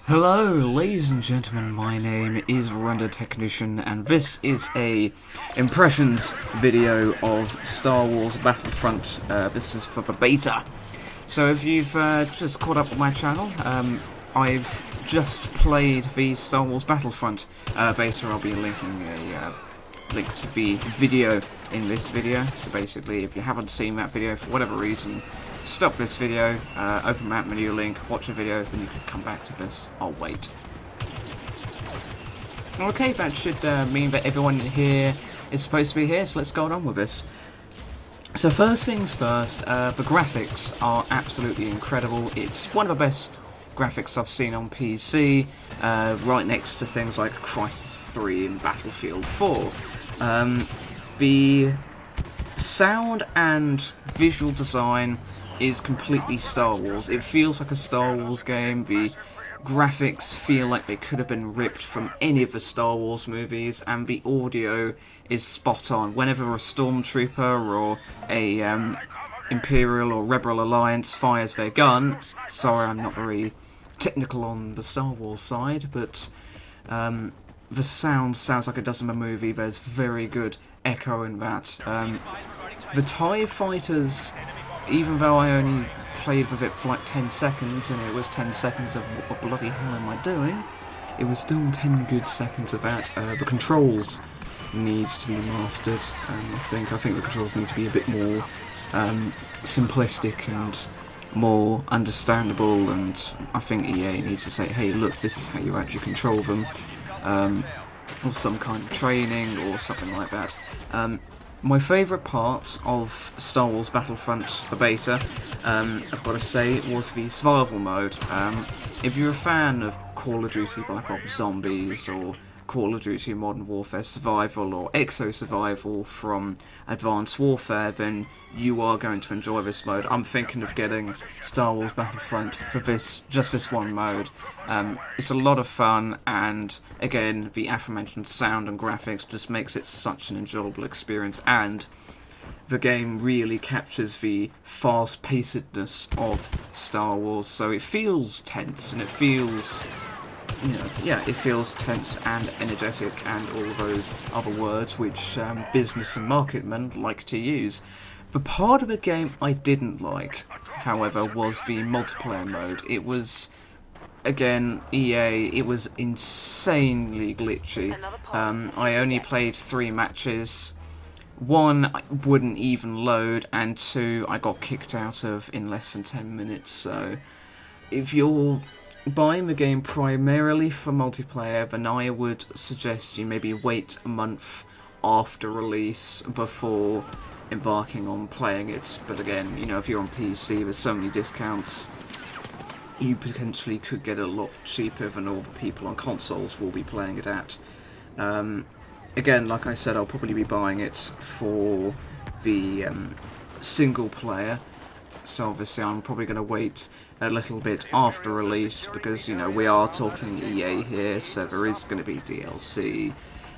Hello, ladies and gentlemen, my name is Render Technician, and this is a impressions video of Star Wars Battlefront. This is for the beta. So if you've just caught up with my channel, I've just played the Star Wars Battlefront beta. I'll be linking a link to the video in this video. So basically, if you haven't seen that video for whatever reason, stop this video, open map menu link, watch the video, then you can come back to this. I'll wait. Okay, that should mean that everyone here is supposed to be here, so let's go on with this. So first things first, the graphics are absolutely incredible. It's one of the best graphics I've seen on PC, right next to things like Crisis 3 and Battlefield 4. The sound and visual design is completely Star Wars. It feels like a Star Wars game. The graphics feel like they could have been ripped from any of the Star Wars movies, and the audio is spot on. Whenever a stormtrooper or a Imperial or Rebel Alliance fires their gun, sorry, I'm not very technical on the Star Wars side, but the sound sounds like it does in the movie. There's very good echo in that. The TIE fighters, even though I only played with it for like 10 seconds, and it was 10 seconds of what the bloody hell am I doing, it was still 10 good seconds of that. The controls need to be mastered, and I think the controls need to be a bit more simplistic and more understandable, and I think EA needs to say, hey look, this is how you actually control them, or some kind of training or something like that. My favourite part of Star Wars Battlefront, the beta, I've got to say, was the survival mode. If you're a fan of Call of Duty Black Ops Zombies, or Call of Duty Modern Warfare Survival, or Exo Survival from Advanced Warfare, then you are going to enjoy this mode. I'm thinking of getting Star Wars Battlefront for just this one mode. It's a lot of fun, and again, the aforementioned sound and graphics just makes it such an enjoyable experience, and the game really captures the fast-pacedness of Star Wars, so it feels tense, and it feels, it feels tense and energetic and all those other words which business and marketmen like to use. The part of the game I didn't like, however, was the multiplayer mode. It was, again, EA, it was insanely glitchy. I only played 3 matches. 1 wouldn't even load, and 2 I got kicked out of in less than 10 minutes, so if you're buying the game primarily for multiplayer, then I would suggest you maybe wait a month after release before embarking on playing it. But again, if you're on PC, there's so many discounts, you potentially could get it a lot cheaper than all the people on consoles will be playing it at. Again, like I said, I'll probably be buying it for the single player, so obviously I'm probably going to wait a little bit after release, because we are talking EA here, so there is going to be DLC,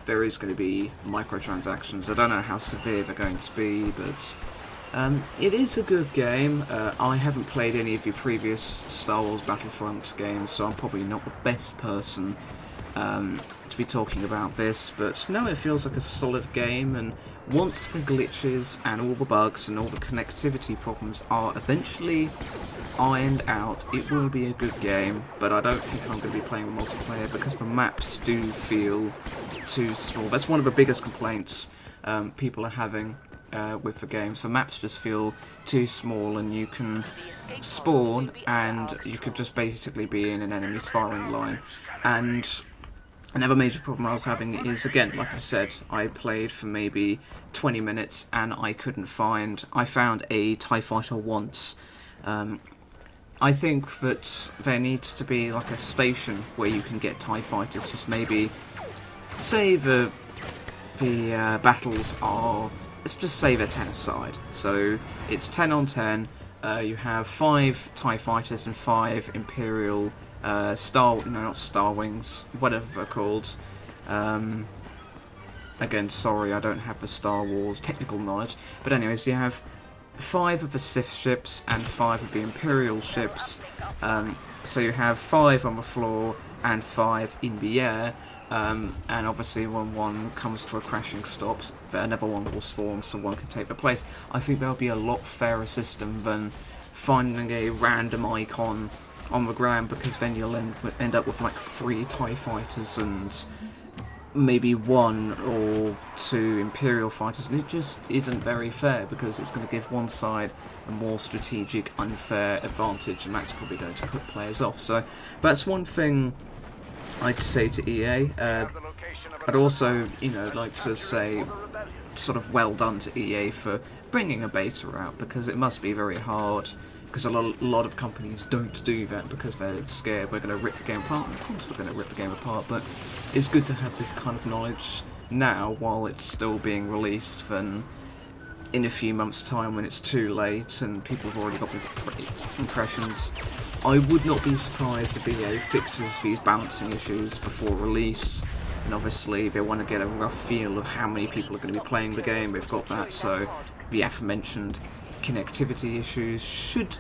there is going to be microtransactions. I don't know how severe they're going to be, but it is a good game. I haven't played any of the previous Star Wars Battlefront games, so I'm probably not the best person to be talking about this, but no, it feels like a solid game, and once the glitches and all the bugs and all the connectivity problems are eventually ironed out, it will be a good game. But I don't think I'm going to be playing multiplayer because the maps do feel too small. That's one of the biggest complaints people are having with the games. The maps just feel too small, and you can spawn and you could just basically be in an enemy's firing line. And another major problem I was having is, again, like I said, I played for maybe 20 minutes and I found a TIE fighter once. I think that there needs to be like a station where you can get TIE fighters. Just maybe, say the battles are, let's just say they're 10 aside. So it's 10 on 10. You have 5 TIE fighters and 5 Imperial not Star Wings, whatever they're called. Again, sorry, I don't have the Star Wars technical knowledge. But anyways, you have 5 of the Sith ships and 5 of the Imperial ships. So you have 5 on the floor and 5 in the air, and obviously when one comes to a crashing stop, another one will spawn so one can take the place. I think that'll be a lot fairer system than finding a random icon on the ground, because then you'll end up with like 3 TIE fighters and maybe 1 or 2 Imperial fighters, and it just isn't very fair, because it's going to give one side a more strategic, unfair advantage, and that's probably going to put players off. So that's one thing I'd say to EA. I'd also, like to say, sort of well done to EA for bringing a beta out, because it must be very hard, because a lot of companies don't do that because they're scared we're going to rip the game apart. Of course we're going to rip the game apart, but it's good to have this kind of knowledge now while it's still being released, than in a few months' time when it's too late and people have already got impressions. I would not be surprised if EA fixes these balancing issues before release, and obviously they want to get a rough feel of how many people are going to be playing the game. They've got that, so the aforementioned connectivity issues should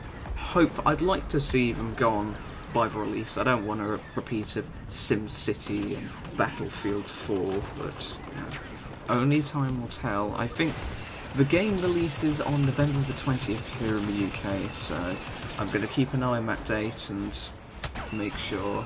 I'd like to see them gone by the release. I don't want a repeat of SimCity and Battlefield 4, but only time will tell. I think the game releases on November the 20th here in the UK, so I'm going to keep an eye on that date and make sure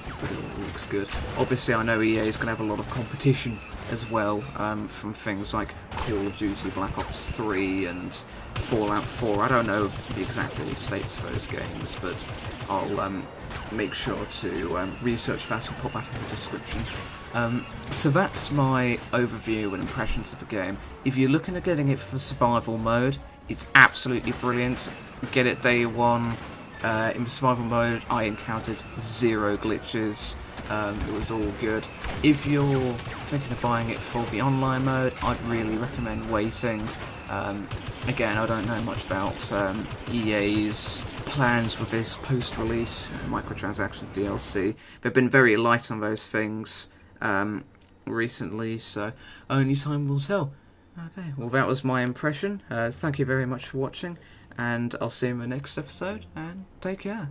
that it all looks good. Obviously I know EA is going to have a lot of competition as well, from things like Call of Duty Black Ops 3 and Fallout 4. I don't know the exact release dates of those games, but I'll make sure to research that and put that in the description. So that's my overview and impressions of the game. If you're looking at getting it for survival mode, it's absolutely brilliant. Get it day 1. In the survival mode, I encountered 0 glitches. It was all good. If you're thinking of buying it for the online mode, I'd really recommend waiting. Again, I don't know much about EA's plans with this post-release microtransactions DLC. They've been very light on those things recently, so only time will tell. Okay, well that was my impression. Thank you very much for watching, and I'll see you in the next episode, and take care.